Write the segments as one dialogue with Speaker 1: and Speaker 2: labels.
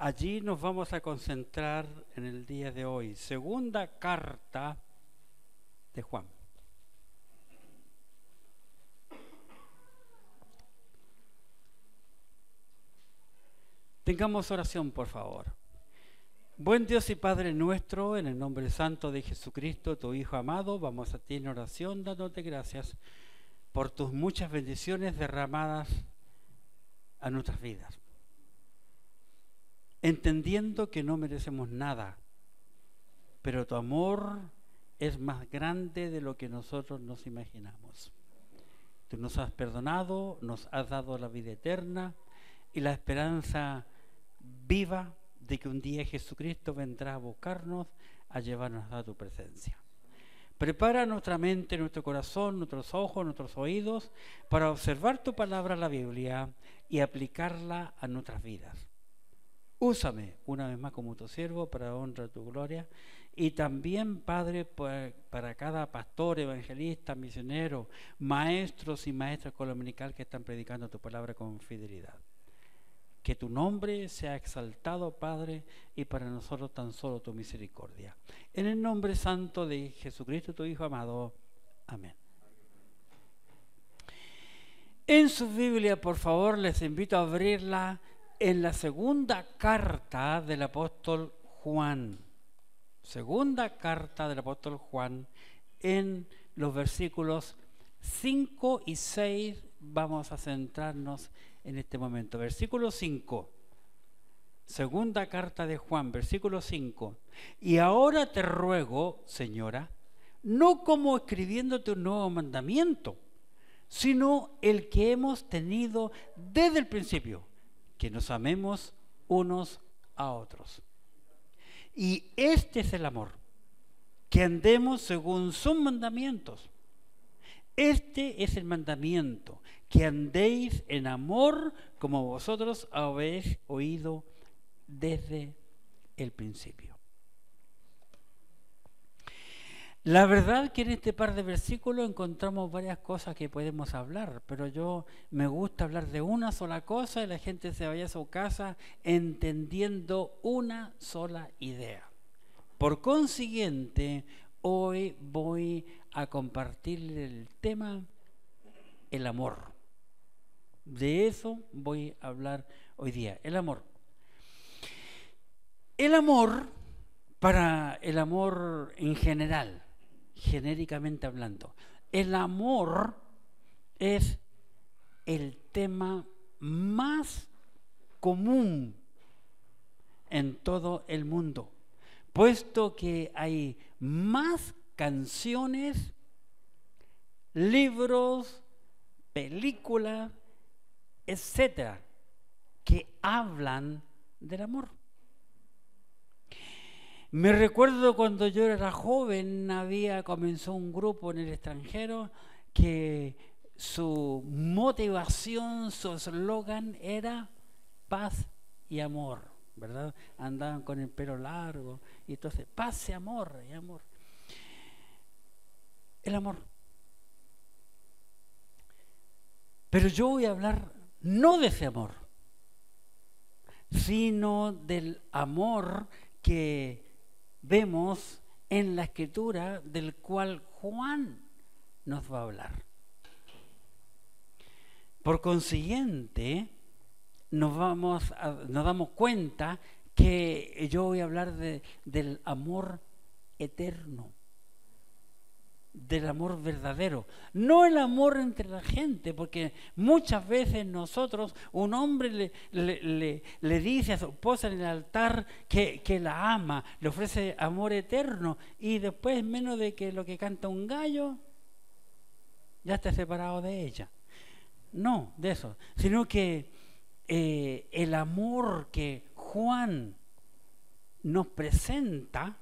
Speaker 1: Allí nos vamos a concentrar en el día de hoy. Segunda carta de Juan. Tengamos oración, por favor. Buen Dios y Padre nuestro, en el nombre santo de Jesucristo, tu Hijo amado, vamos a ti en oración dándote gracias por tus muchas bendiciones derramadas a nuestras vidas. Entendiendo que no merecemos nada, pero tu amor es más grande de lo que nosotros nos imaginamos. Tú nos has perdonado, nos has dado la vida eterna y la esperanza viva de que un día Jesucristo vendrá a buscarnos, a llevarnos a tu presencia. Prepara nuestra mente, nuestro corazón, nuestros ojos, nuestros oídos para observar tu palabra, la Biblia, y aplicarla a nuestras vidas. Úsame una vez más como tu siervo para honra de tu gloria, y también, Padre, para cada pastor, evangelista, misionero, maestros y maestras escuela dominical que están predicando tu palabra con fidelidad. Que tu nombre sea exaltado, Padre, y para nosotros tan solo tu misericordia. En el nombre santo de Jesucristo, tu Hijo amado. Amén. En su Biblia, por favor, les invito a abrirla en la segunda carta del apóstol Juan. Segunda carta del apóstol Juan, en los versículos 5 y 6 vamos a centrarnos en este momento. Versículo 5. Segunda carta de Juan, versículo 5. Y ahora te ruego, Señora, no como escribiéndote un nuevo mandamiento, sino el que hemos tenido desde el principio, que nos amemos unos a otros. Y este es el amor, que andemos según sus mandamientos. Este es el mandamiento, que andéis en amor como vosotros habéis oído desde el principio. La verdad que en este par de versículos encontramos varias cosas que podemos hablar, pero yo me gusta hablar de una sola cosa y la gente se vaya a su casa entendiendo una sola idea. Por consiguiente, hoy voy a compartir el tema, el amor. De eso voy a hablar hoy día, el amor. El amor, para el amor en general, genéricamente hablando, el amor es el tema más común en todo el mundo, puesto que hay más canciones, libros, películas, etcétera, que hablan del amor. Me recuerdo cuando yo era joven, comenzó un grupo en el extranjero que su motivación, su eslogan era paz y amor, ¿verdad? Andaban con el pelo largo y entonces paz y amor y amor. El amor. Pero yo voy a hablar no de ese amor, sino del amor que vemos en la Escritura, del cual Juan nos va a hablar. Por consiguiente, nos damos cuenta que yo voy a hablar del amor eterno, del amor verdadero, no el amor entre la gente, porque muchas veces nosotros, un hombre le dice a su esposa en el altar que la ama, le ofrece amor eterno, y después, menos de que lo que canta un gallo, ya está separado de ella. No, de eso, sino que el amor que Juan nos presenta,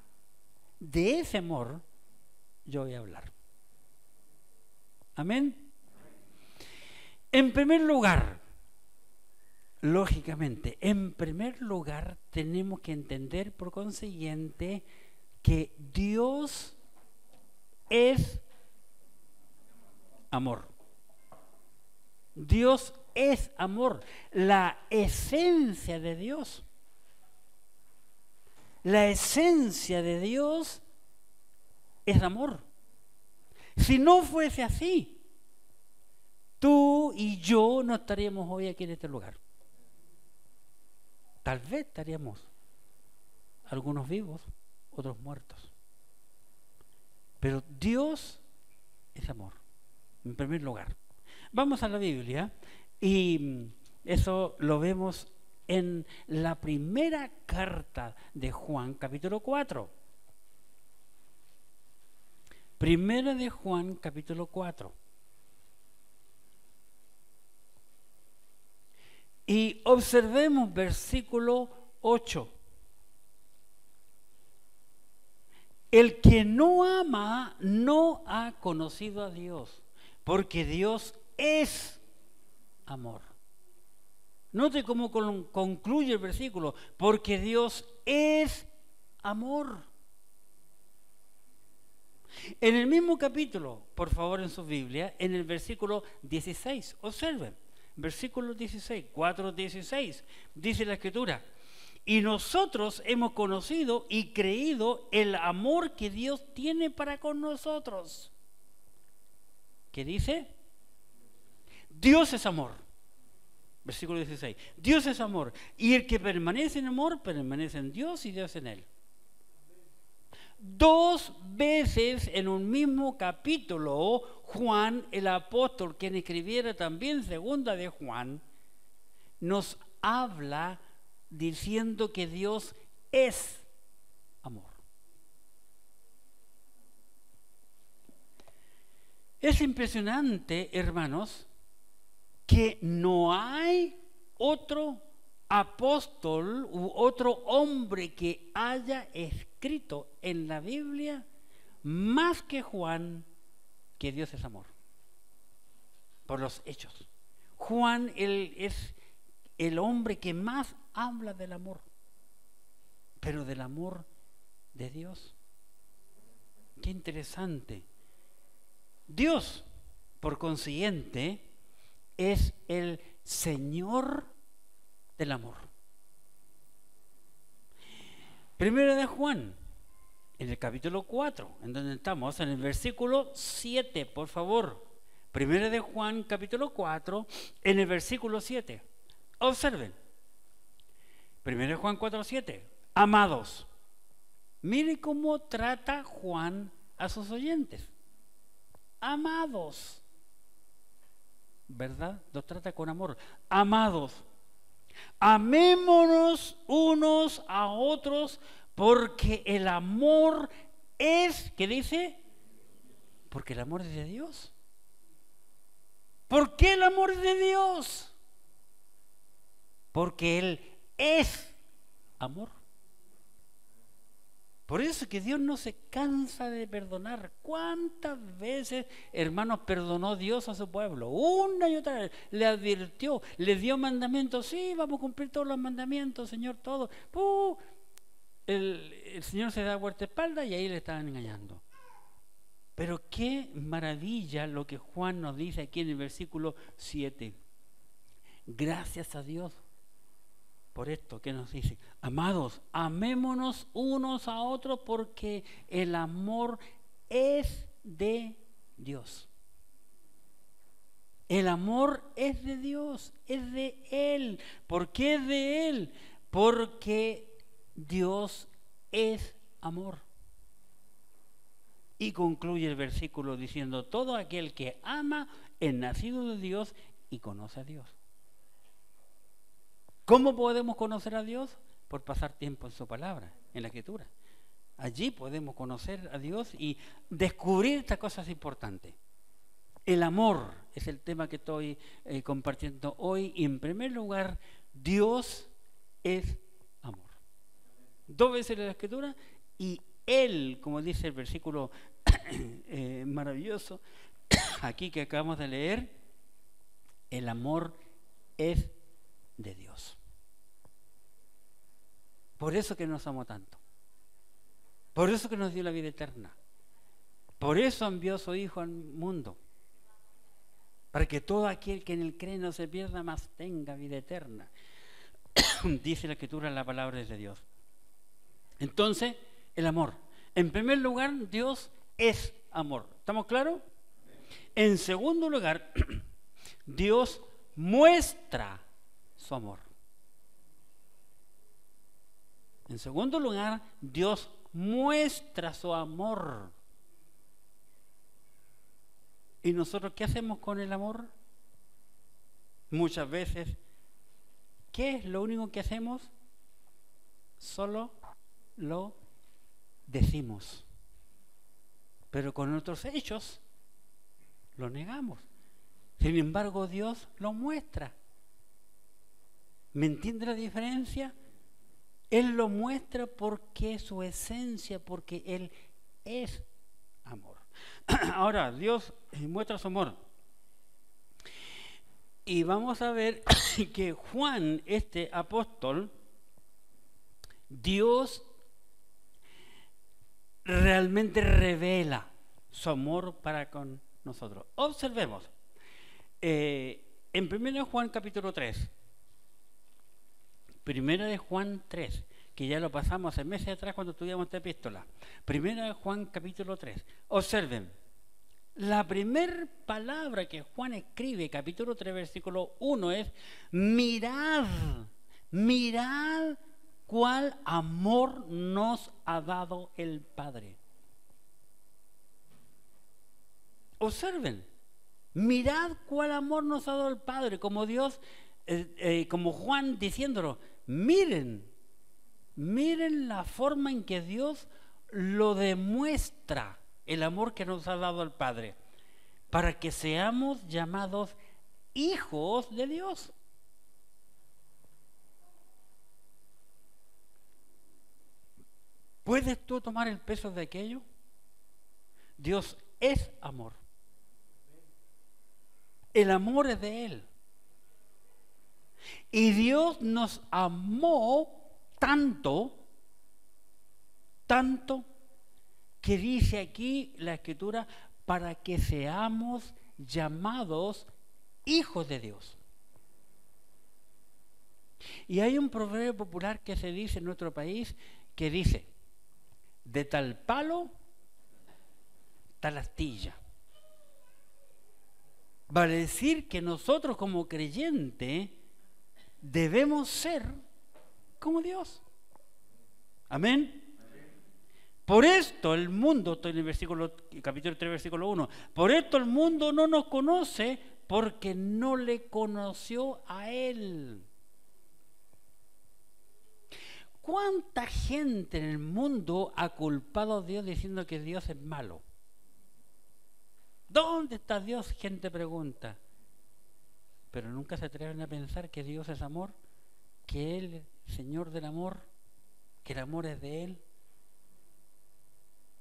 Speaker 1: de ese amor yo voy a hablar. Amén. En primer lugar, lógicamente, tenemos que entender por consiguiente que Dios es amor. Dios es amor, la esencia de Dios. La esencia de Dios es amor. Si no fuese así, tú y yo no estaríamos hoy aquí en este lugar. Tal vez estaríamos algunos vivos, otros muertos. Pero Dios es amor, en primer lugar. Vamos a la Biblia y eso lo vemos en la primera carta de Juan, capítulo 4. Primera de Juan, capítulo 4. Y observemos versículo 8. El que no ama no ha conocido a Dios, porque Dios es amor. Note cómo concluye el versículo, porque Dios es amor. En el mismo capítulo, por favor en su Biblia, en el versículo 16, observen, versículo 16, 4:16, dice la Escritura: y nosotros hemos conocido y creído el amor que Dios tiene para con nosotros. ¿Qué dice? Dios es amor. Versículo 16. Dios es amor. Y el que permanece en amor, permanece en Dios y Dios en él. 2 veces en un mismo capítulo, Juan, el apóstol, quien escribiera también segunda de Juan, nos habla diciendo que Dios es amor. Es impresionante, hermanos, que no hay otro apóstol u otro hombre que haya escrito en la Biblia más que Juan que Dios es amor, por los hechos. Juan es el hombre que más habla del amor, pero del amor de Dios. Qué interesante. Dios, por consiguiente, es el Señor del amor. Primera de Juan, en el capítulo 4, en donde estamos, en el versículo 7, por favor. Primera de Juan, capítulo 4, en el versículo 7. Observen. Primera de Juan 4, 7. Amados, mire cómo trata Juan a sus oyentes. Amados, ¿verdad? Los trata con amor. Amados, amémonos unos a otros, porque el amor es, ¿qué dice? Porque el amor es de Dios. ¿Por qué el amor es de Dios? Porque Él es amor. Por eso que Dios no se cansa de perdonar. ¿Cuántas veces, hermanos, perdonó Dios a su pueblo? Una y otra vez. Le advirtió, le dio mandamientos. Sí, vamos a cumplir todos los mandamientos, Señor, todo. El Señor se da vuelta de espalda y ahí le estaban engañando. Pero qué maravilla lo que Juan nos dice aquí en el versículo 7. Gracias a Dios por esto que nos dice: amados, amémonos unos a otros, porque el amor es de Dios. El amor es de Dios, es de Él. ¿Por qué es de Él? Porque Dios es amor. Y concluye el versículo diciendo: todo aquel que ama es nacido de Dios y conoce a Dios. ¿Cómo podemos conocer a Dios? Por pasar tiempo en su palabra, en la Escritura. Allí podemos conocer a Dios y descubrir estas cosas importantes. El amor es el tema que estoy compartiendo hoy. Y en primer lugar, Dios es amor. 2 veces en la Escritura, y Él, como dice el versículo maravilloso aquí que acabamos de leer, el amor es de Dios. Por eso que nos amó tanto. Por eso que nos dio la vida eterna. Por eso envió a su Hijo al mundo. Para que todo aquel que en Él cree no se pierda, mas tenga vida eterna. Dice la Escritura, la palabra es de Dios. Entonces, el amor. En primer lugar, Dios es amor. ¿Estamos claros? En segundo lugar, Dios muestra su amor. En segundo lugar, Dios muestra su amor. ¿Y nosotros qué hacemos con el amor? Muchas veces, ¿qué es lo único que hacemos? Solo lo decimos. Pero con nuestros hechos lo negamos. Sin embargo, Dios lo muestra. ¿Me entiende la diferencia? Él lo muestra porque es su esencia, porque Él es amor. Ahora, Dios muestra su amor. Y vamos a ver que Juan, este apóstol, Dios realmente revela su amor para con nosotros. Observemos. En 1 Juan capítulo 3. 1 de Juan 3, que ya lo pasamos hace meses atrás cuando estudiamos esta epístola. 1 de Juan capítulo 3. Observen, la primera palabra que Juan escribe, capítulo 3, versículo 1, es: mirad, mirad cuál amor nos ha dado el Padre. Observen, mirad cuál amor nos ha dado el Padre, como Dios, como Juan diciéndolo. Miren la forma en que Dios lo demuestra, el amor que nos ha dado el Padre, para que seamos llamados hijos de Dios. ¿Puedes tú tomar el peso de aquello? Dios es amor. El amor es de Él. Y Dios nos amó tanto que dice aquí la Escritura, para que seamos llamados hijos de Dios. Y hay un proverbio popular que se dice en nuestro país, que dice: de tal palo, tal astilla. Vale decir que nosotros como creyentes debemos ser como Dios. Amén. Por esto el mundo, estoy en el capítulo 3, versículo 1, por esto el mundo no nos conoce, porque no le conoció a Él. ¿Cuánta gente en el mundo ha culpado a Dios diciendo que Dios es malo? ¿Dónde está Dios? Gente pregunta. Pero nunca se atreven a pensar que Dios es amor, que Él es Señor del amor, que el amor es de Él,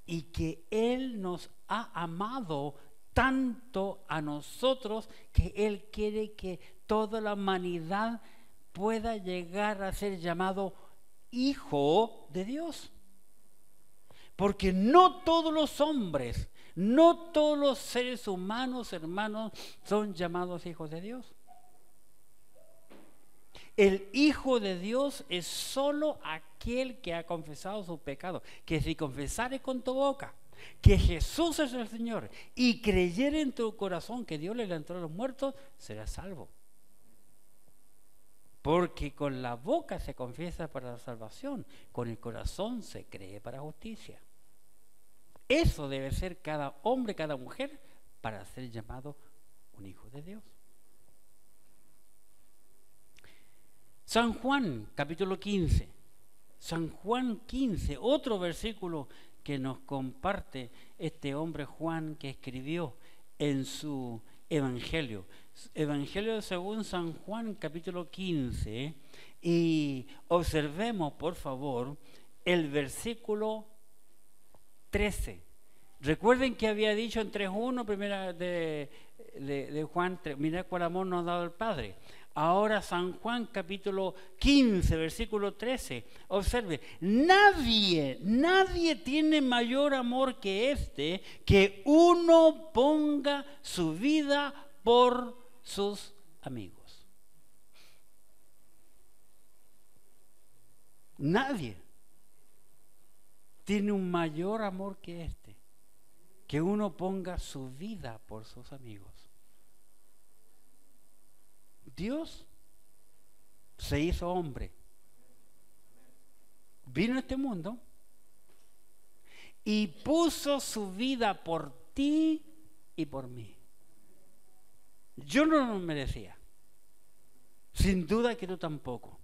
Speaker 1: y que Él nos ha amado tanto a nosotros que Él quiere que toda la humanidad pueda llegar a ser llamado hijo de Dios. Porque no todos los hombres, no todos los seres humanos, hermanos, son llamados hijos de Dios. El Hijo de Dios es solo aquel que ha confesado sus pecados, que si confesares con tu boca que Jesús es el Señor y creyere en tu corazón que Dios le levantó a los muertos, serás salvo. Porque con la boca se confiesa para la salvación, con el corazón se cree para justicia. Eso debe ser cada hombre, cada mujer, para ser llamado un hijo de Dios. San Juan, capítulo 15. San Juan 15, otro versículo que nos comparte este hombre Juan, que escribió en su Evangelio. Evangelio según San Juan, capítulo 15. Y observemos, por favor, el versículo 13. Recuerden que había dicho en 3.1, primera de Juan 3, mirad cuál amor nos ha dado el Padre. Ahora San Juan capítulo 15, versículo 13. Observe, nadie tiene mayor amor que este, que uno ponga su vida por sus amigos. Nadie. tiene un mayor amor que este, que uno ponga su vida por sus amigos. Dios se hizo hombre, vino a este mundo y puso su vida por ti y por mí. Yo no lo merecía, sin duda que tú tampoco.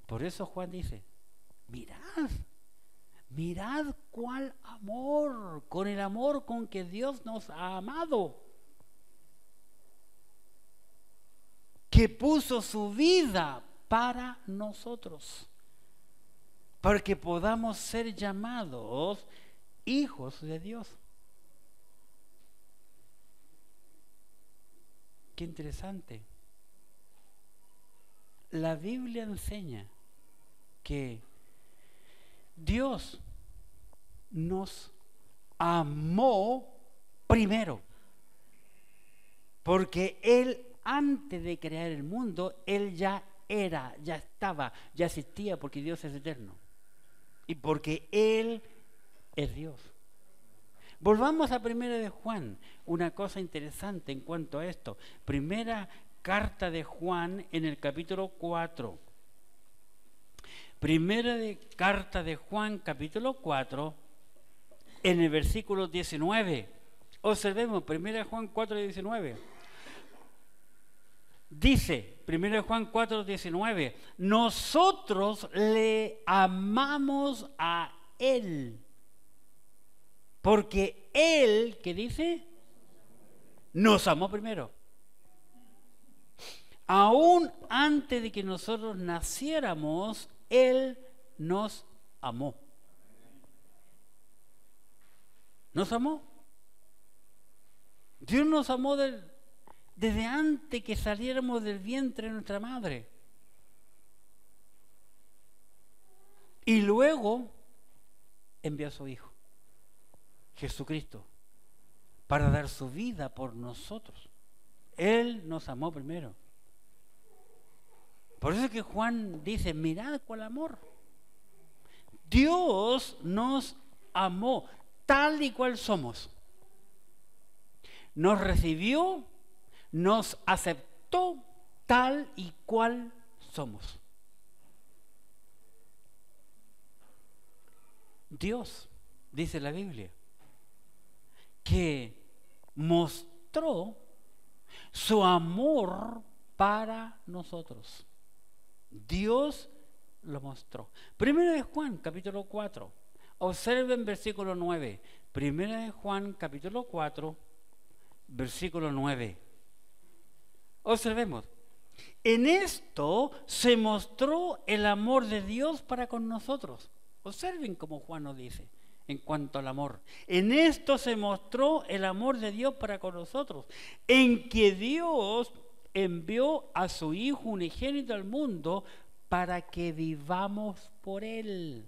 Speaker 1: Por eso Juan dice, mirad cuál amor, con el amor con que Dios nos ha amado, que puso su vida para nosotros, para que podamos ser llamados hijos de Dios. Qué interesante. La Biblia enseña que Dios nos amó primero, porque Él, antes de crear el mundo, Él ya era, ya estaba, ya existía, porque Dios es eterno y porque Él es Dios. Volvamos a Primera de Juan, una cosa interesante en cuanto a esto. Primera carta de Juan en el capítulo 4. Carta de Juan, capítulo 4, en el versículo 19. Observemos, Primera de Juan 4, 19. Dice, 1 Juan 4, 19, nosotros le amamos a Él, porque Él, ¿qué dice? Nos amó primero. Aún antes de que nosotros naciéramos, Él nos amó. ¿Nos amó? Dios nos amó desde antes que saliéramos del vientre de nuestra madre. Y luego envió a su Hijo, Jesucristo, para dar su vida por nosotros. Él nos amó primero. Por eso es que Juan dice, mirad cuál amor. Dios nos amó tal y cual somos. Nos recibió, nos aceptó tal y cual somos. Dios, dice la Biblia, que mostró su amor para nosotros. Dios lo mostró. Primera de Juan, capítulo 4. Observen versículo 9. Primera de Juan, capítulo 4, versículo 9. Observemos. En esto se mostró el amor de Dios para con nosotros. Observen cómo Juan nos dice en cuanto al amor. En esto se mostró el amor de Dios para con nosotros, en que Dios envió a su Hijo unigénito al mundo para que vivamos por Él.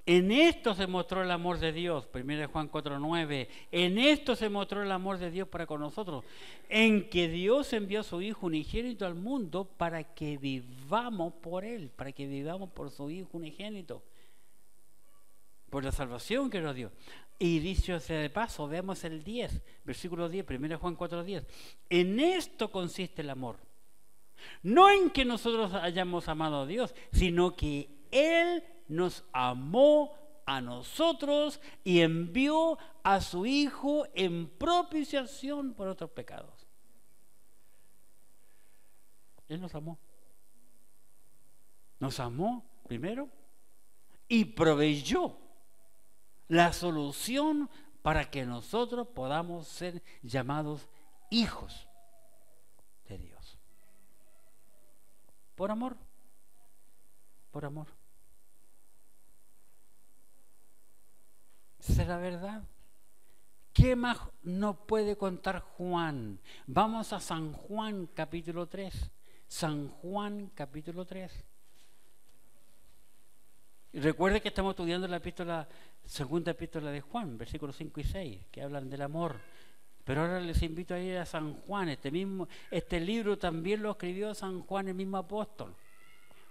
Speaker 1: En esto se mostró el amor de Dios, 1 Juan 4:9. En esto se mostró el amor de Dios para con nosotros, en que Dios envió a su Hijo unigénito al mundo para que vivamos por Él, para que vivamos por su Hijo unigénito, por la salvación que nos dio. Y dicho sea de paso, veamos el 10, versículo 10, 1 Juan 4:10. En esto consiste el amor, no en que nosotros hayamos amado a Dios, sino que Él nos amó a nosotros y envió a su Hijo en propiciación por nuestros pecados. Él nos amó. Nos amó primero y proveyó la solución para que nosotros podamos ser llamados hijos de Dios. Por amor. Por amor. Esa es la verdad. ¿Qué más nos puede contar Juan? Vamos a San Juan capítulo 3. San Juan capítulo 3. Y recuerde que estamos estudiando la segunda epístola de Juan, versículos 5 y 6, que hablan del amor. Pero ahora les invito a ir a San Juan. Este libro también lo escribió San Juan, el mismo apóstol.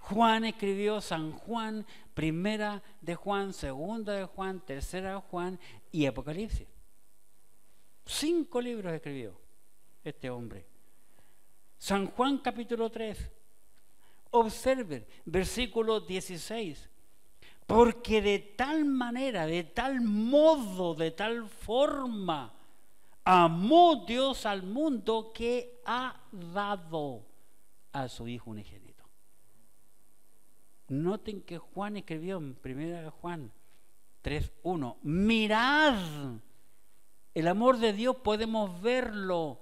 Speaker 1: Juan escribió San Juan, Primera de Juan, Segunda de Juan, Tercera de Juan y Apocalipsis. 5 libros escribió este hombre. San Juan capítulo 3. Observen, versículo 16. Porque de tal manera, de tal modo, de tal forma, amó Dios al mundo que ha dado a su Hijo unigénito. Noten que Juan escribió en 1 Juan 3:1, mirad, el amor de Dios podemos verlo,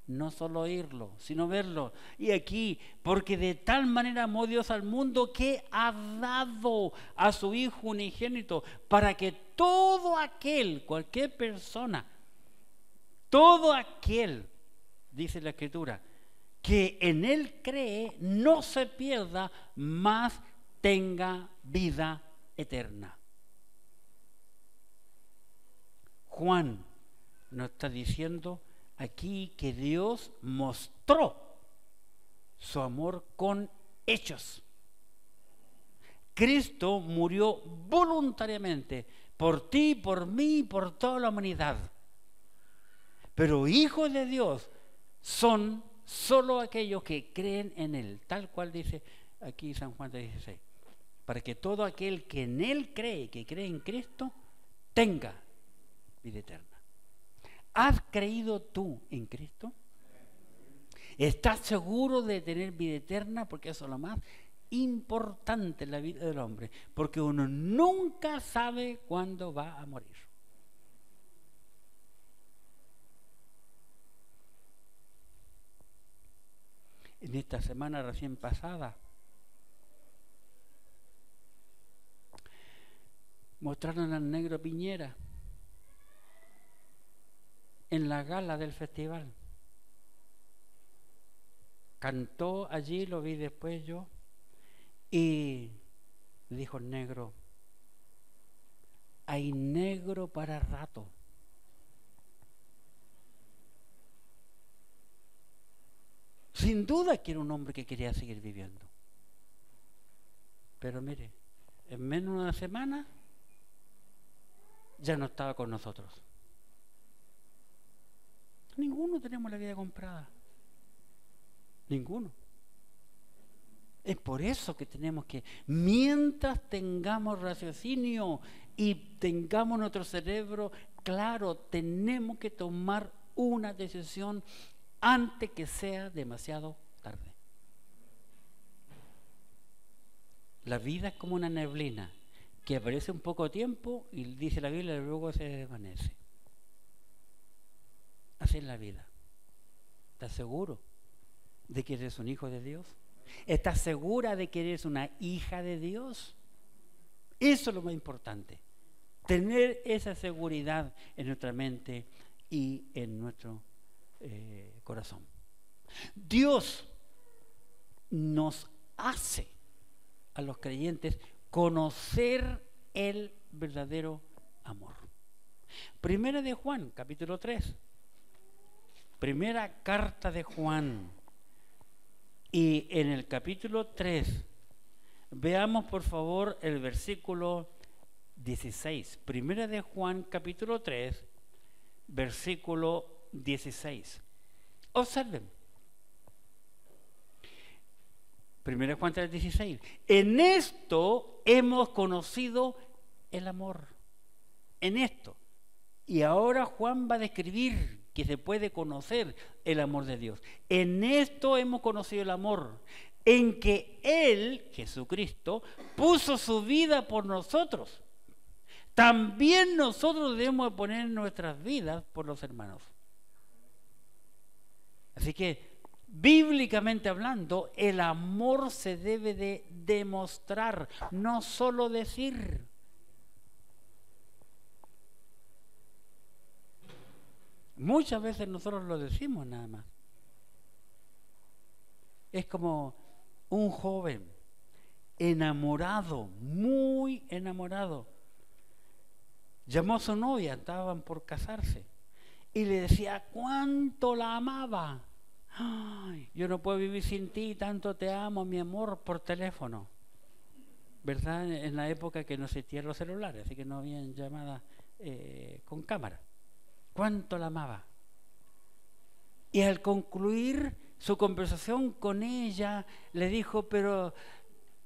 Speaker 1: no solo oírlo, sino verlo. Y aquí, porque de tal manera amó Dios al mundo que ha dado a su Hijo unigénito, para que todo aquel, cualquier persona, todo aquel, dice la Escritura, que en Él cree, no se pierda, mas tenga vida eterna. Juan nos está diciendo aquí que Dios mostró su amor con hechos. Cristo murió voluntariamente por ti, por mí, por toda la humanidad. Pero hijos de Dios son solo aquellos que creen en Él, tal cual dice aquí San Juan 16, para que todo aquel que en Él cree, que cree en Cristo, tenga vida eterna. ¿Has creído tú en Cristo? ¿Estás seguro de tener vida eterna? Porque eso es lo más importante en la vida del hombre, porque uno nunca sabe cuándo va a morir. En esta semana recién pasada mostraron al negro Piñera en la gala del festival. Cantó allí, lo vi después yo, y dijo el negro, hay negro para rato. Sin duda que era un hombre que quería seguir viviendo. Pero mire, en menos de una semana ya no estaba con nosotros. Ninguno tenemos la vida comprada. Ninguno. Es por eso que tenemos que, mientras tengamos raciocinio y tengamos nuestro cerebro claro, tenemos que tomar una decisión antes que sea demasiado tarde. La vida es como una neblina que aparece un poco tiempo y dice la Biblia y luego se desvanece. Así es la vida. ¿Estás seguro de que eres un hijo de Dios? ¿Estás segura de que eres una hija de Dios? Eso es lo más importante. Tener esa seguridad en nuestra mente y en nuestro corazón. Dios nos hace a los creyentes conocer el verdadero amor. Primera de Juan, capítulo 3. Primera carta de Juan. Y en el capítulo 3, veamos por favor el versículo 16. Primera de Juan, capítulo 3, versículo 16. Observen. Primera de Juan 3, 16. En esto hemos conocido el amor. En esto. Y ahora Juan va a describir que se puede conocer el amor de Dios. En esto hemos conocido el amor, en que Él, Jesucristo, puso su vida por nosotros. También nosotros debemos poner nuestras vidas por los hermanos. Así que, bíblicamente hablando, el amor se debe de demostrar, no solo decir. Muchas veces nosotros lo decimos nada más. Es como un joven enamorado, muy enamorado. Llamó a su novia, estaban por casarse, y le decía cuánto la amaba. Ay, yo no puedo vivir sin ti, tanto te amo, mi amor, por teléfono. ¿Verdad? En la época que no existían los celulares, así que no habían llamadas con cámara. ¿Cuánto la amaba? Y al concluir su conversación con ella, le dijo, pero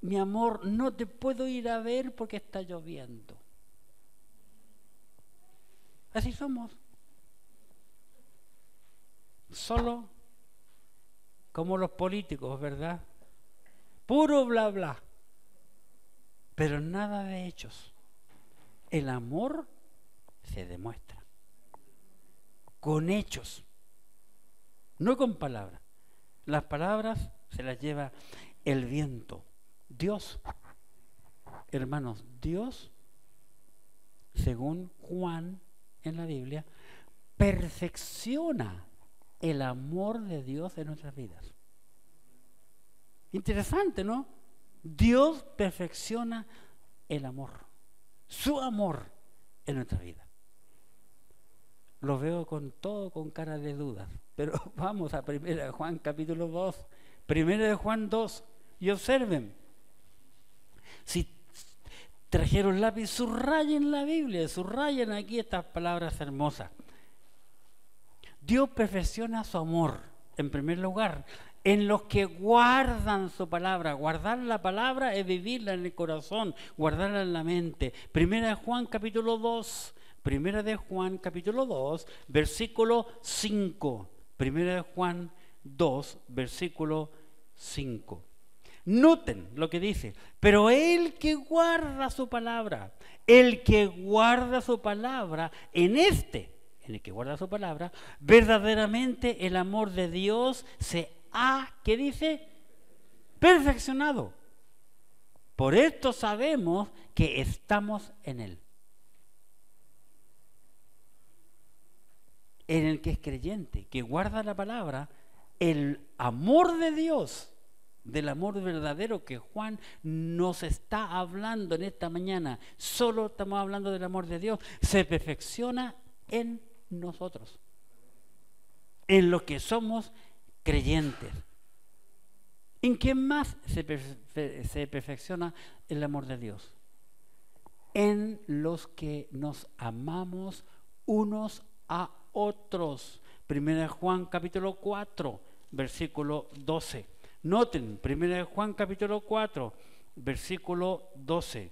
Speaker 1: mi amor, no te puedo ir a ver porque está lloviendo. Así somos. Solo como los políticos, ¿verdad? Puro bla bla, pero nada de hechos. El amor se demuestra con hechos, no con palabras. Las palabras se las lleva el viento. Dios, hermanos, Dios, según Juan en la Biblia, perfecciona el amor de Dios en nuestras vidas. Interesante, ¿no? Dios perfecciona el amor, su amor en nuestra vida. Lo veo con todo con cara de dudas, pero vamos a 1 de Juan capítulo 2, 1 de Juan 2, y observen. Si trajeron lápiz, subrayen la Biblia, subrayen aquí estas palabras hermosas. Dios perfecciona su amor, en primer lugar, en los que guardan su palabra. Guardar la palabra es vivirla en el corazón, guardarla en la mente. 1 de Juan capítulo 2, 1 de Juan capítulo 2, versículo 5. 1 de Juan 2, versículo 5. Noten lo que dice, pero el que guarda su palabra, el que guarda su palabra, en el que guarda su palabra, verdaderamente el amor de Dios se ha, ¿qué dice? Perfeccionado. Por esto sabemos que estamos en Él. En el que es creyente, que guarda la palabra, el amor de Dios, del amor verdadero que Juan nos está hablando en esta mañana, solo estamos hablando del amor de Dios, se perfecciona en nosotros, en los que somos creyentes. ¿En qué más se perfecciona el amor de Dios? En los que nos amamos unos a otros. 1 Juan capítulo 4, versículo 12. Noten, 1 Juan capítulo 4, versículo 12.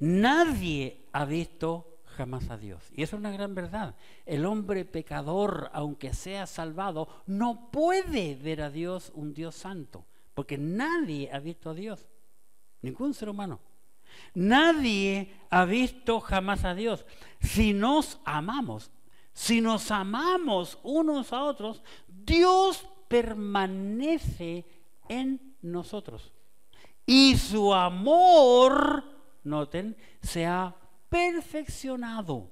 Speaker 1: Nadie ha visto jamás a Dios. Y eso es una gran verdad. El hombre pecador, aunque sea salvado, no puede ver a Dios, un Dios santo, porque nadie ha visto a Dios. Ningún ser humano. Nadie ha visto jamás a Dios. Si nos amamos unos a otros, Dios permanece en nosotros. Y su amor, noten, se ha perfeccionado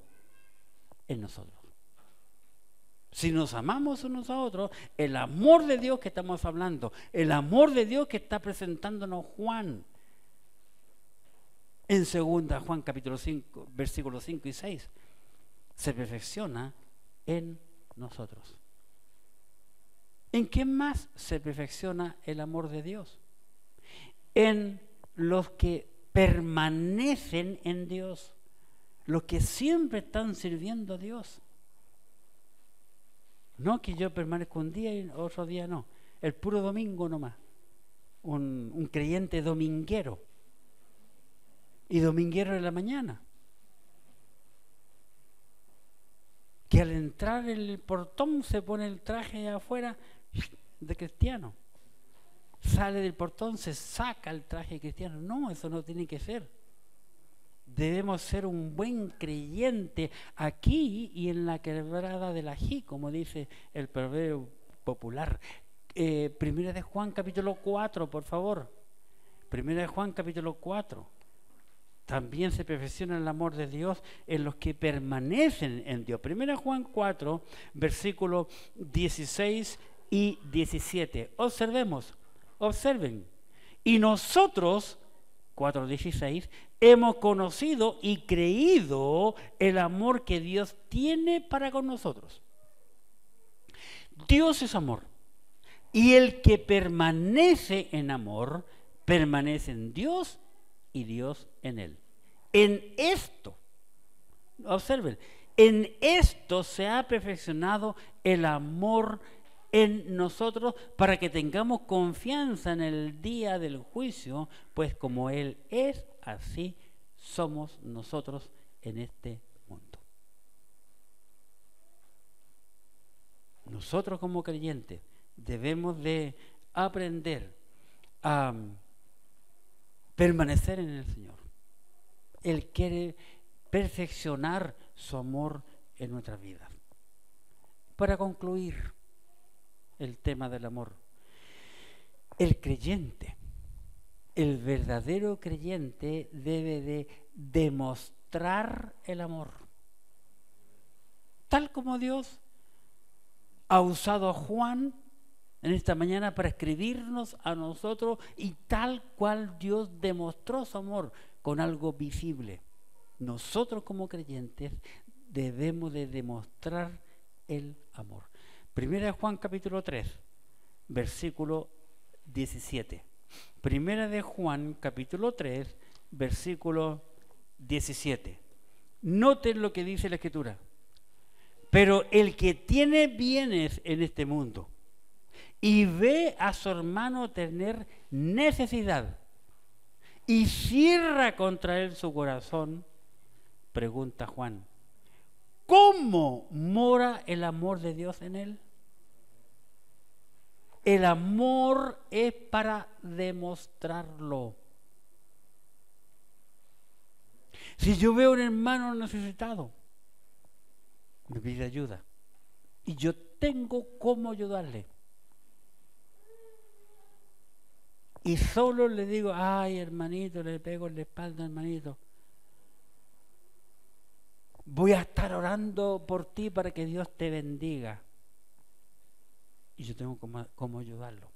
Speaker 1: en nosotros. Si nos amamos unos a otros, el amor de Dios que estamos hablando, el amor de Dios que está presentándonos Juan en 2 Juan capítulo 5, versículos 5 y 6, se perfecciona en nosotros. ¿En qué más se perfecciona el amor de Dios? En los que permanecen en Dios, los que siempre están sirviendo a Dios. No que yo permanezca un día y otro día no, el puro domingo nomás. Un creyente dominguero y dominguero en la mañana, que al entrar en el portón se pone el traje afuera de cristiano, sale del portón, se saca el traje cristiano. No, eso no tiene que ser. Debemos ser un buen creyente aquí y en la quebrada del ají, como dice el proverbio popular. 1 de Juan capítulo 4, por favor. 1 de Juan capítulo 4. También se perfecciona el amor de Dios en los que permanecen en Dios. 1 Juan 4, versículos 16 y 17. Observen. Y nosotros, 4:16, hemos conocido y creído el amor que Dios tiene para con nosotros. Dios es amor. Y el que permanece en amor, permanece en Dios y Dios en él. En esto, observen, en esto se ha perfeccionado el amor en nosotros para que tengamos confianza en el día del juicio, pues como Él es, así somos nosotros en este mundo. Nosotros como creyentes debemos de aprender a permanecer en el Señor. Él quiere perfeccionar su amor en nuestras vidas. Para concluir el tema del amor, el creyente, el verdadero creyente debe de demostrar el amor. Tal como Dios ha usado a Juan en esta mañana para escribirnos a nosotros y tal cual Dios demostró su amor con algo visible. Nosotros como creyentes debemos de demostrar el amor. Primera de Juan capítulo 3, versículo 17. Primera de Juan capítulo 3, versículo 17. Noten lo que dice la Escritura. Pero el que tiene bienes en este mundo y ve a su hermano tener necesidad y cierra contra él su corazón, pregunta Juan, ¿cómo mora el amor de Dios en él? El amor es para demostrarlo. Si yo veo a un hermano necesitado, me pide ayuda y yo tengo cómo ayudarle, y solo le digo, ay hermanito, le pego en la espalda, hermanito, voy a estar orando por ti para que Dios te bendiga, y yo tengo cómo ayudarlo,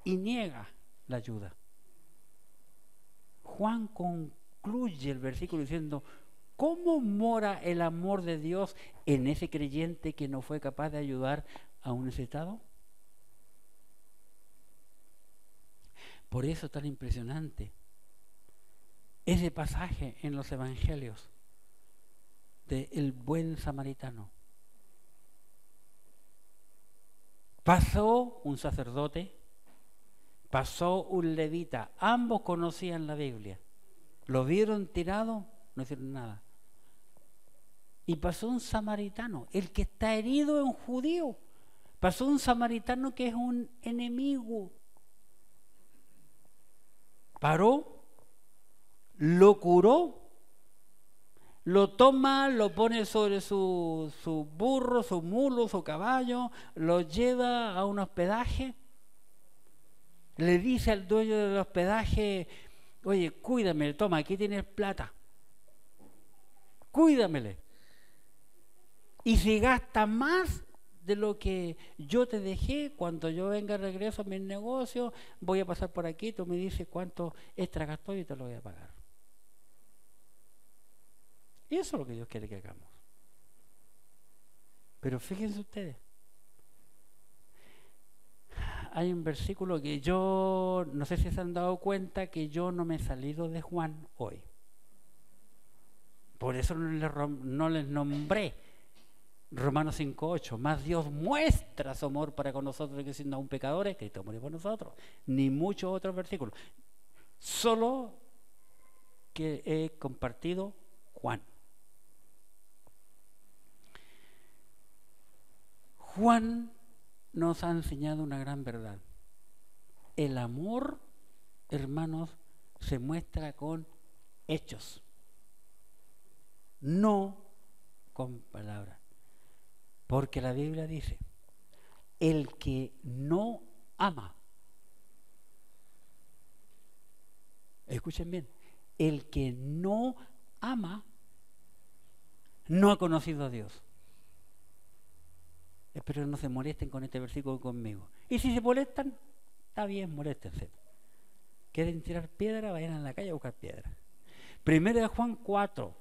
Speaker 1: y niega la ayuda. Juan concluye el versículo diciendo, ¿cómo mora el amor de Dios en ese creyente que no fue capaz de ayudar a un necesitado? Por eso es tan impresionante ese pasaje en los evangelios del buen samaritano. Pasó un sacerdote, pasó un levita, ambos conocían la Biblia, lo vieron tirado, no hicieron nada. Y pasó un samaritano, el que está herido es un judío, pasó un samaritano que es un enemigo. Paró, lo curó, lo toma, lo pone sobre su burro, su mulo, su caballo, lo lleva a un hospedaje, le dice al dueño del hospedaje, oye, cuídame, toma, aquí tienes plata, cuídamele. Y si gasta más de lo que yo te dejé, cuando yo venga de regreso a mis negocios, voy a pasar por aquí, tú me dices cuánto extra gastó y te lo voy a pagar. Y eso es lo que Dios quiere que hagamos. Pero fíjense ustedes, hay un versículo que yo, no sé si se han dado cuenta, que yo no me he salido de Juan hoy. Por eso no les nombré Romanos 5:8, más Dios muestra su amor para con nosotros que siendo aún pecadores, Cristo murió por nosotros, ni muchos otros versículos. Solo que he compartido Juan. Juan nos ha enseñado una gran verdad. El amor, hermanos, se muestra con hechos, no con palabras. Porque la Biblia dice, el que no ama, escuchen bien, el que no ama no ha conocido a Dios. Espero que no se molesten con este versículo conmigo. Y si se molestan, está bien, moléstense. ¿Quieren tirar piedra? Vayan a la calle a buscar piedra. Primera de Juan 4.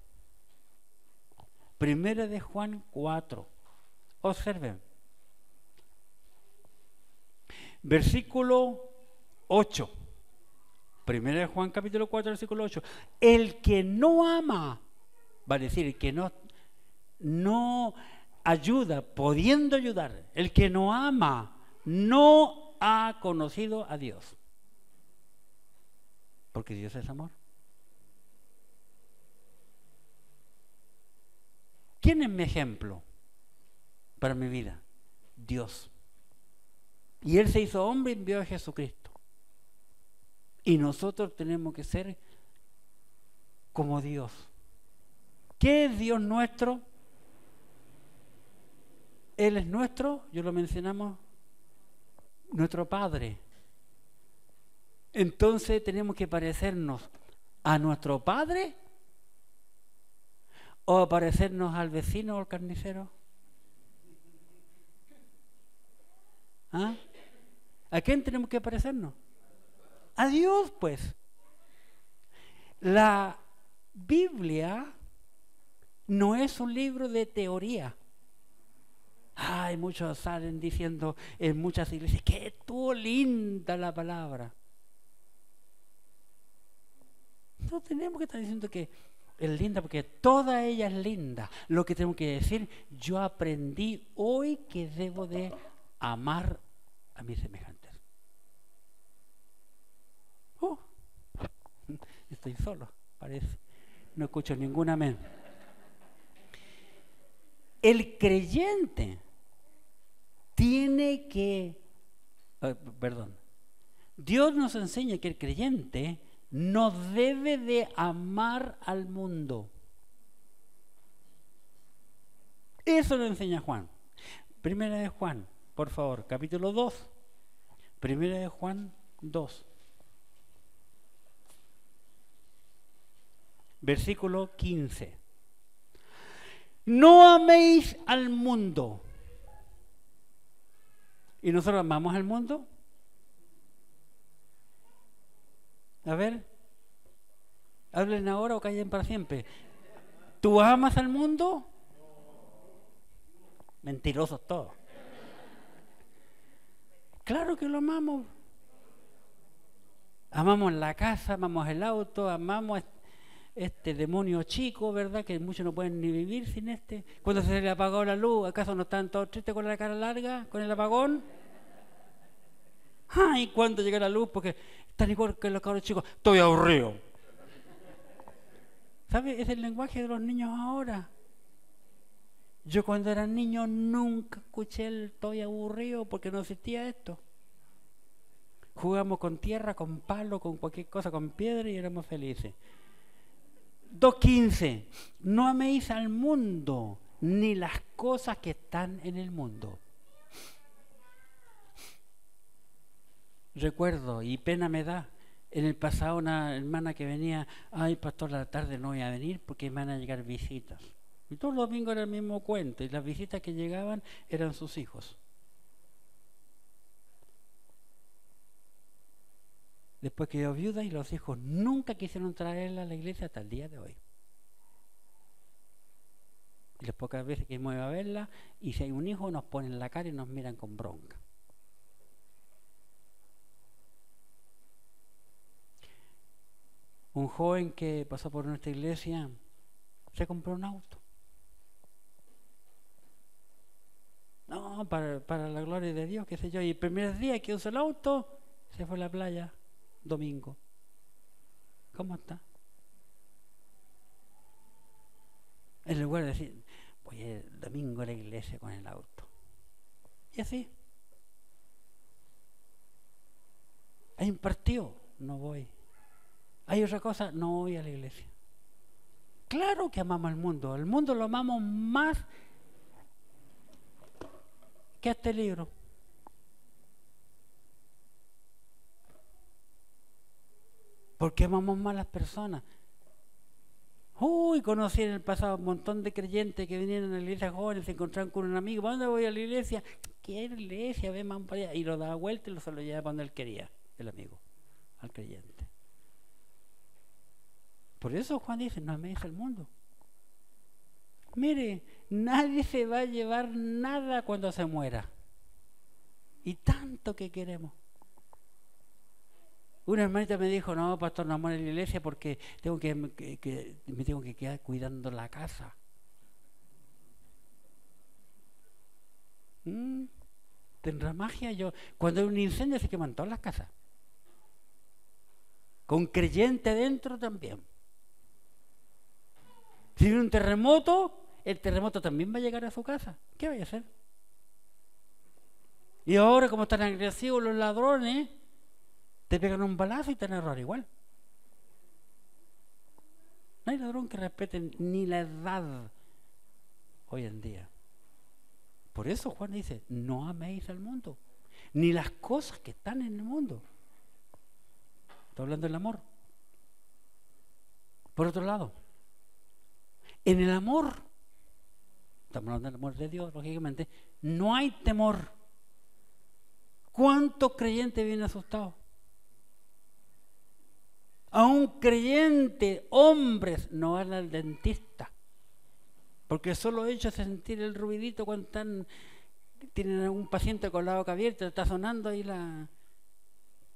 Speaker 1: Primera de Juan 4. Observen, Versículo 8. Primera de Juan capítulo 4, versículo 8. El que no ama, va a decir, el que no ayuda, pudiendo ayudar, el que no ama, no ha conocido a Dios. Porque Dios es amor. ¿Quién es mi ejemplo para mi vida? Dios. Y Él se hizo hombre y envió a Jesucristo. Y nosotros tenemos que ser como Dios. ¿Qué es Dios nuestro? Él es nuestro, yo lo mencionamos, nuestro Padre. Entonces tenemos que parecernos a nuestro Padre o parecernos al vecino o al carnicero. ¿Ah? ¿A quién tenemos que parecernos? A Dios, pues. La Biblia no es un libro de teoría. Ay, muchos salen diciendo en muchas iglesias que estuvo linda la palabra. No tenemos que estar diciendo que es linda, porque toda ella es linda. Lo que tengo que decir, yo aprendí hoy que debo de amar a mis semejantes. Estoy solo, parece. No escucho ningún amén. El creyente tiene que... Dios nos enseña que el creyente no debe de amar al mundo. Eso lo enseña Juan. Primera de Juan, por favor, capítulo 2. Primera de Juan 2. Versículo 15. No améis al mundo. ¿Y nosotros amamos al mundo? A ver, hablen ahora o callen para siempre. ¿Tú amas al mundo? Mentirosos todos. Claro que lo amamos. Amamos la casa, amamos el auto, amamos este demonio chico, ¿verdad? Que muchos no pueden ni vivir sin este. Cuando se le apagó la luz, ¿acaso no están todos tristes con la cara larga, con el apagón? Ay, cuando llega la luz, porque están igual que los cabros chicos, estoy aburrido. ¿Sabe? Es el lenguaje de los niños ahora. Yo cuando era niño nunca escuché el estoy aburrido porque no existía esto. Jugamos con tierra, con palo, con cualquier cosa, con piedra y éramos felices. 2:15. No améis al mundo ni las cosas que están en el mundo. Recuerdo y pena me da. En el pasado una hermana que venía, ay pastor, a la tarde no voy a venir porque me van a llegar visitas. Y todos los domingos era el mismo cuento y las visitas que llegaban eran sus hijos. Después quedó viuda y los hijos nunca quisieron traerla a la iglesia hasta el día de hoy. Y las pocas veces que hemos ido a verla, y si hay un hijo nos ponen la cara y nos miran con bronca. Un joven que pasó por nuestra iglesia se compró un auto. No, para la gloria de Dios, qué sé yo. Y el primer día que usó el auto, se fue a la playa, domingo. ¿Cómo está? En lugar de decir, voy el domingo a la iglesia con el auto. Y así. Hay un partido, no voy. Hay otra cosa, no voy a la iglesia. Claro que amamos al mundo. El mundo lo amamos más que a este libro. Porque amamos más a las personas. Uy, conocí en el pasado un montón de creyentes que vinieron a la iglesia jóvenes, se encontraron con un amigo. ¿Para dónde voy a la iglesia? ¿Qué iglesia? Ven más para allá. Y lo daba vuelta y lo se lo llevaba donde él quería, el amigo, al creyente. Por eso Juan dice, no améis al mundo. Mire, nadie se va a llevar nada cuando se muera. Y tanto que queremos. Una hermanita me dijo, no, pastor, no amo en la iglesia porque me tengo que quedar cuidando la casa. ¿Tendrá magia? Cuando hay un incendio se queman todas las casas. Con creyente dentro también. Si viene un terremoto, el terremoto también va a llegar a su casa. ¿Qué vaya a hacer? Y ahora, como están agresivos los ladrones, te pegan un balazo y te van a robar igual. No hay ladrón que respete ni la edad hoy en día. Por eso Juan dice, no améis al mundo, ni las cosas que están en el mundo. Está hablando del amor. Por otro lado, en el amor, estamos hablando del amor de Dios, lógicamente, no hay temor. ¿Cuántos creyentes vienen asustados? A un creyente, hombres, no van al dentista, porque solo ellos sentir el ruidito cuando tienen a un paciente con la boca abierta, está sonando ahí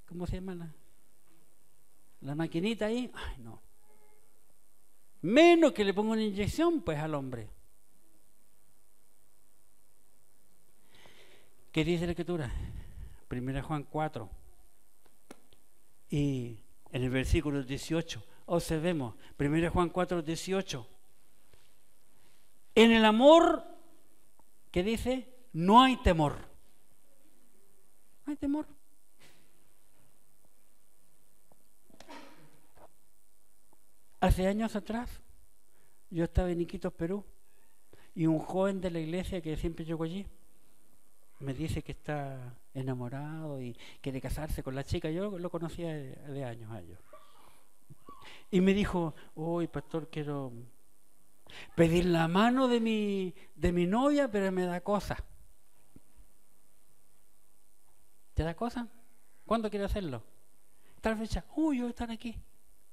Speaker 1: ¿cómo se llama? La maquinita ahí. Ay, no. Menos que le ponga una inyección, pues, al hombre. ¿Qué dice la Escritura? 1 Juan 4. Y en el versículo 18, observemos, 1 Juan 4, 18. En el amor, ¿qué dice? No hay temor. No hay temor. Hace años atrás, yo estaba en Iquitos, Perú, y un joven de la iglesia que siempre llegó allí, me dice que está enamorado y quiere casarse con la chica. Yo lo conocía de años a ellos. Y me dijo, uy, pastor, quiero pedir la mano de mi novia, pero me da cosa. ¿Te da cosa? ¿Cuándo quiere hacerlo? Tal fecha. Yo voy a estar aquí.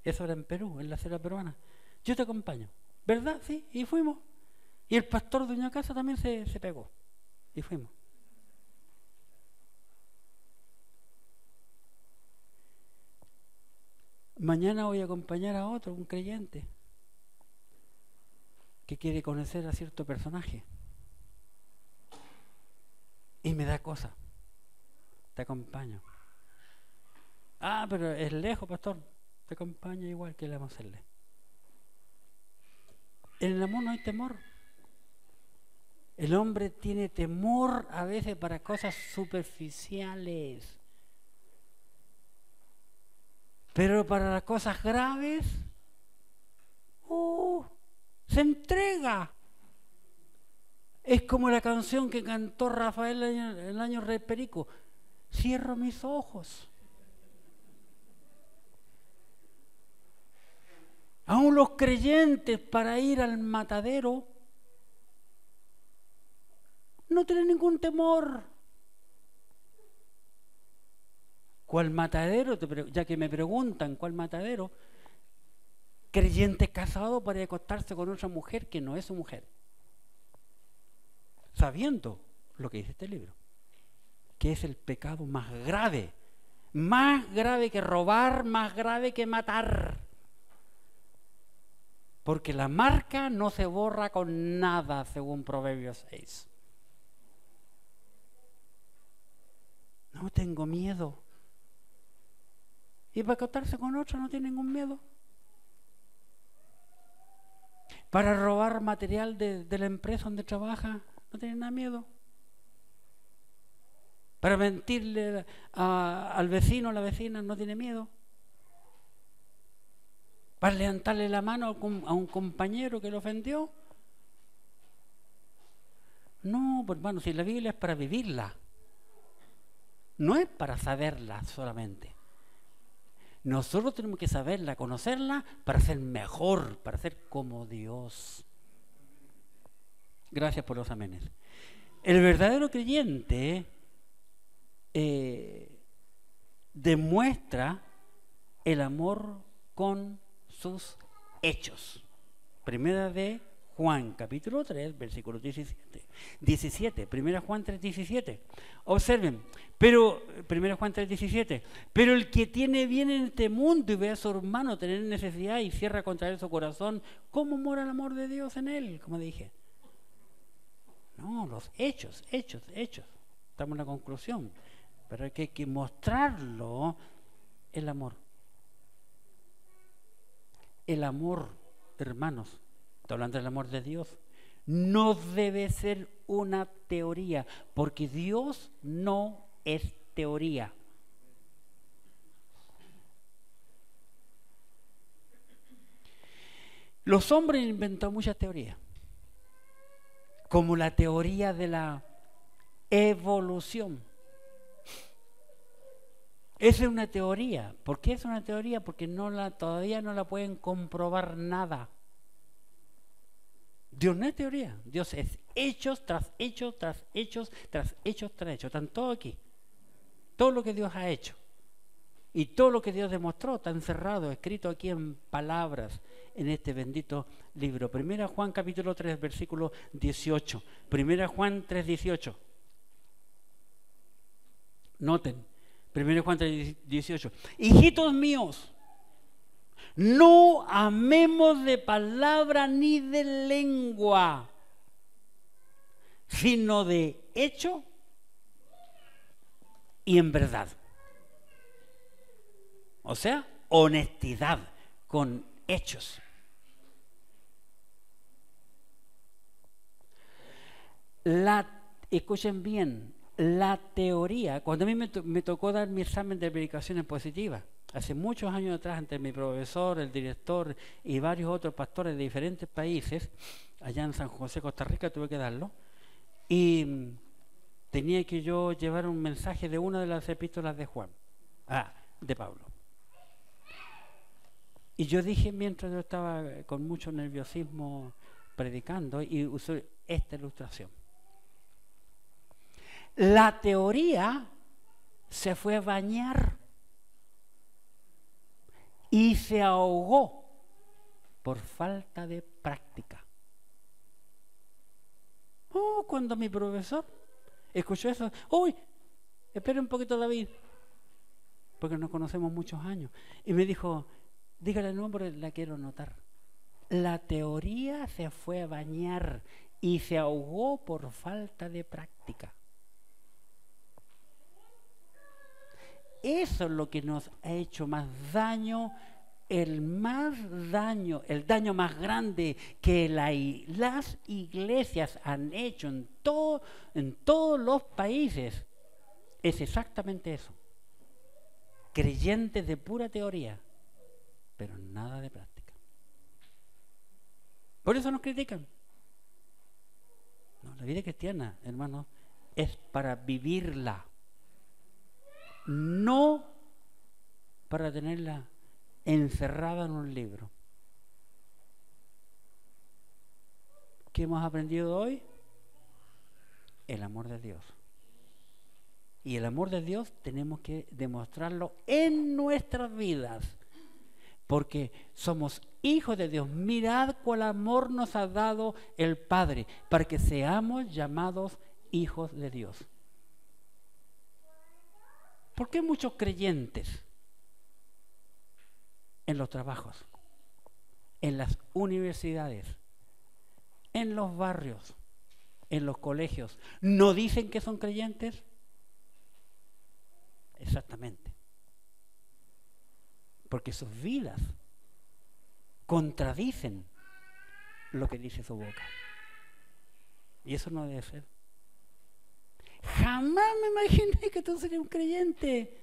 Speaker 1: Eso era en Perú, en la selva peruana. Yo te acompaño. ¿Verdad? Sí. Y fuimos. Y el pastor de una casa también se pegó. Y fuimos. Mañana voy a acompañar a otro, un creyente, que quiere conocer a cierto personaje. Y me da cosa. Te acompaño. Ah, pero es lejos, pastor. Te acompaño igual, que le vamos a hacerle. En el amor no hay temor. El hombre tiene temor a veces para cosas superficiales. Pero para las cosas graves, se entrega. Es como la canción que cantó Rafael el año Rey Perico. Cierro mis ojos. Aún los creyentes para ir al matadero no tienen ningún temor. ¿Cuál matadero? Ya que me preguntan, ¿cuál matadero? Creyente casado para acostarse con otra mujer que no es su mujer. Sabiendo lo que dice este libro, que es el pecado más grave que robar, más grave que matar. Porque la marca no se borra con nada, según Proverbios 6. No tengo miedo. Y para acostarse con otro no tiene ningún miedo. Para robar material de la empresa donde trabaja no tiene nada miedo. Para mentirle al vecino o la vecina no tiene miedo. Para levantarle la mano a un compañero que lo ofendió. No, pues hermano, si la Biblia es para vivirla, no es para saberla solamente. Nosotros tenemos que saberla, conocerla, para ser mejor, para ser como Dios. Gracias por los amenes. El verdadero creyente demuestra el amor con sus hechos. Primera de Juan capítulo 3, versículo 17. 1 Juan 3, 17. Observen, pero 1 Juan 3, 17. Pero el que tiene bien en este mundo y ve a su hermano tener necesidad y cierra contra él su corazón, ¿cómo mora el amor de Dios en él? Como dije. No, los hechos. Estamos en la conclusión. Pero hay que mostrarlo, el amor. El amor, hermanos. Está hablando del amor de Dios. No debe ser una teoría, porque Dios no es teoría. Los hombres inventaron muchas teorías, como la teoría de la evolución. Esa es una teoría. ¿Por qué es una teoría? Porque todavía no la pueden comprobar nada. Dios no es teoría, Dios es hechos tras hechos, tras hechos, tras hechos, tras hechos. Están todos aquí. Todo lo que Dios ha hecho y todo lo que Dios demostró está encerrado, escrito aquí en palabras en este bendito libro. 1 Juan capítulo 3, versículo 18. 1 Juan 3, 18. Noten, 1 Juan 3, 18. Hijitos míos, no amemos de palabra ni de lengua, sino de hecho y en verdad. O sea, honestidad con hechos. Escuchen bien, la teoría, cuando a mí me tocó dar mi examen de predicaciones positivas, hace muchos años atrás, entre mi profesor, el director y varios otros pastores de diferentes países, allá en San José, Costa Rica, tuve que darlo, y tenía que yo llevar un mensaje de una de las epístolas de de Pablo. Y yo dije, mientras yo estaba con mucho nerviosismo predicando, y usé esta ilustración. La teoría se fue a bañar y se ahogó por falta de práctica. Cuando mi profesor escuchó eso, espera un poquito, David, porque nos conocemos muchos años, y me dijo, dígale el nombre, la quiero anotar. La teoría se fue a bañar y se ahogó por falta de práctica. Eso es lo que nos ha hecho más daño, el daño más grande que las iglesias han hecho en todos los países. Es exactamente eso. Creyentes de pura teoría, pero nada de práctica. Por eso nos critican. No, la vida cristiana, hermanos, es para vivirla. No para tenerla encerrada en un libro. ¿Qué hemos aprendido hoy? El amor de Dios. Y el amor de Dios tenemos que demostrarlo en nuestras vidas, porque somos hijos de Dios. Mirad cuál amor nos ha dado el Padre, para que seamos llamados hijos de Dios. ¿Por qué muchos creyentes en los trabajos, en las universidades, en los barrios, en los colegios, no dicen que son creyentes? Exactamente. Porque sus vidas contradicen lo que dice su boca. Y eso no debe ser. Jamás me imaginé que tú serías un creyente.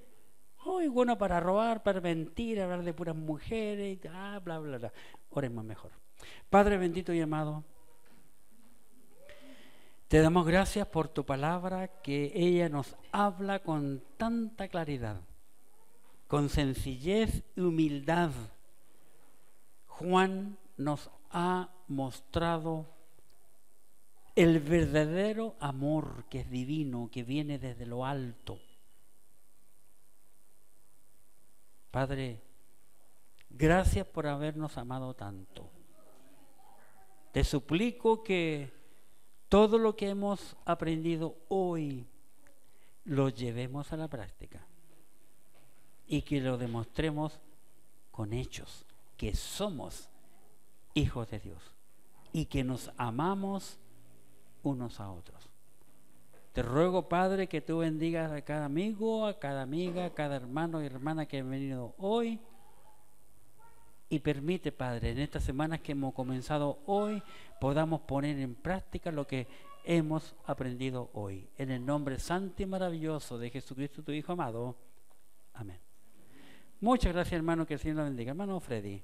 Speaker 1: Bueno para robar, para mentir, hablar de puras mujeres, bla, bla, bla. Oremos mejor. Padre bendito y amado, te damos gracias por tu palabra, que ella nos habla con tanta claridad, con sencillez y humildad. Juan nos ha mostrado el verdadero amor que es divino, que viene desde lo alto. Padre, gracias por habernos amado tanto. Te suplico que todo lo que hemos aprendido hoy lo llevemos a la práctica y que lo demostremos con hechos, que somos hijos de Dios y que nos amamos unos a otros. Te ruego, Padre, que tú bendigas a cada amigo, a cada amiga, a cada hermano y hermana que han venido hoy. Y permite, Padre, en estas semanas que hemos comenzado hoy, podamos poner en práctica lo que hemos aprendido hoy. En el nombre santo y maravilloso de Jesucristo, tu Hijo amado. Amén. Muchas gracias, hermano, que el Señor lo bendiga. Hermano Freddy.